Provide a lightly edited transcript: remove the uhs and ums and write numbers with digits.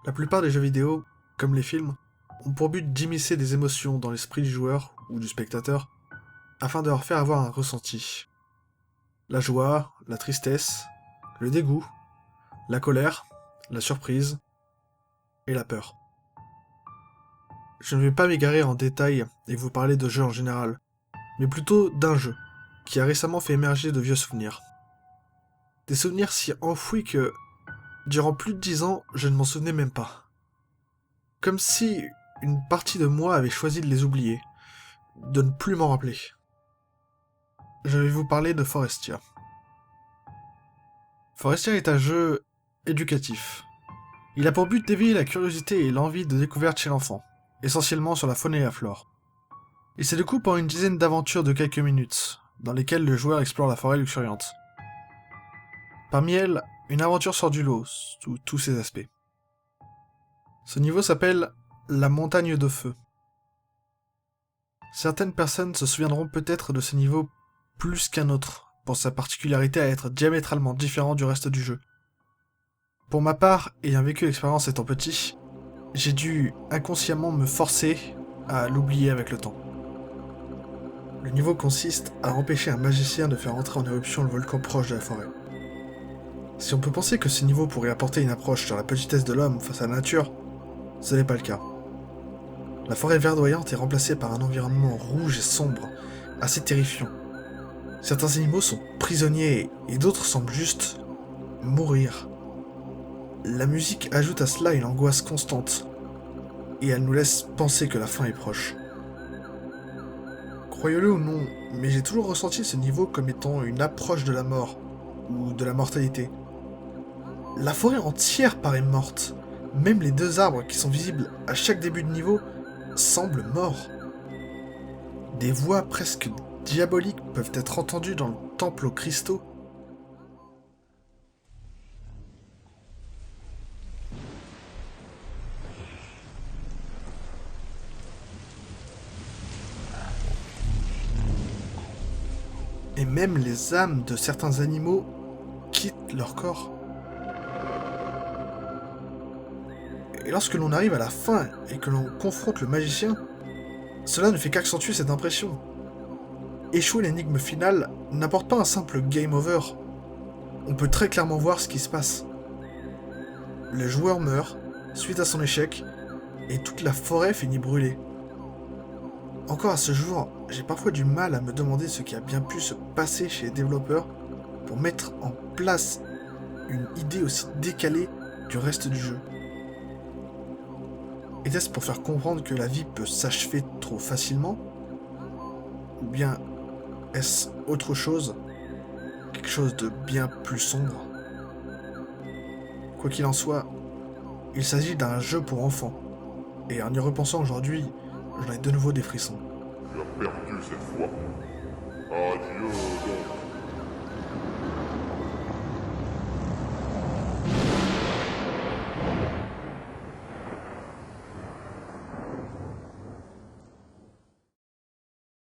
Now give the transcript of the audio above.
La plupart des jeux vidéo, comme les films, ont pour but d'immiscer des émotions dans l'esprit du joueur ou du spectateur, afin de leur faire avoir un ressenti. La joie, la tristesse, le dégoût, la colère, la surprise et la peur. Je ne vais pas m'égarer en détail et vous parler de jeux en général, mais plutôt d'un jeu, qui a récemment fait émerger de vieux souvenirs. Des souvenirs si enfouis que, durant plus de 10 ans, je ne m'en souvenais même pas. Comme si une partie de moi avait choisi de les oublier, de ne plus m'en rappeler. Je vais vous parler de Forestia. Forestia est un jeu éducatif. Il a pour but d'éveiller la curiosité et l'envie de découverte chez l'enfant, essentiellement sur la faune et la flore. Il se découpe en une dizaine d'aventures de quelques minutes, dans lesquelles le joueur explore la forêt luxuriante. Parmi elles, une aventure sort du lot, sous tous ses aspects. Ce niveau s'appelle la montagne de feu. Certaines personnes se souviendront peut-être de ce niveau plus qu'un autre, pour sa particularité à être diamétralement différent du reste du jeu. Pour ma part, ayant vécu l'expérience étant petit, j'ai dû inconsciemment me forcer à l'oublier avec le temps. Le niveau consiste à empêcher un magicien de faire entrer en éruption le volcan proche de la forêt. Si on peut penser que ce niveau pourrait apporter une approche sur la petitesse de l'homme face à la nature, ce n'est pas le cas. La forêt verdoyante est remplacée par un environnement rouge et sombre, assez terrifiant. Certains animaux sont prisonniers et d'autres semblent juste mourir. La musique ajoute à cela une angoisse constante, et elle nous laisse penser que la fin est proche. Croyez-le ou non, mais j'ai toujours ressenti ce niveau comme étant une approche de la mort, ou de la mortalité. La forêt entière paraît morte, même les 2 arbres qui sont visibles à chaque début de niveau semblent morts. Des voix presque diaboliques peuvent être entendues dans le temple aux cristaux. Et même les âmes de certains animaux quittent leur corps. Et lorsque l'on arrive à la fin et que l'on confronte le magicien, cela ne fait qu'accentuer cette impression. Échouer l'énigme finale n'apporte pas un simple game over. On peut très clairement voir ce qui se passe. Le joueur meurt, suite à son échec, et toute la forêt finit brûlée. Encore à ce jour, j'ai parfois du mal à me demander ce qui a bien pu se passer chez les développeurs pour mettre en place une idée aussi décalée du reste du jeu. Était-ce pour faire comprendre que la vie peut s'achever trop facilement? Ou bien est-ce autre chose? Quelque chose de bien plus sombre? Quoi qu'il en soit, il s'agit d'un jeu pour enfants. Et en y repensant aujourd'hui, j'en ai de nouveau des frissons. Tu as perdu cette fois. Adieu donc.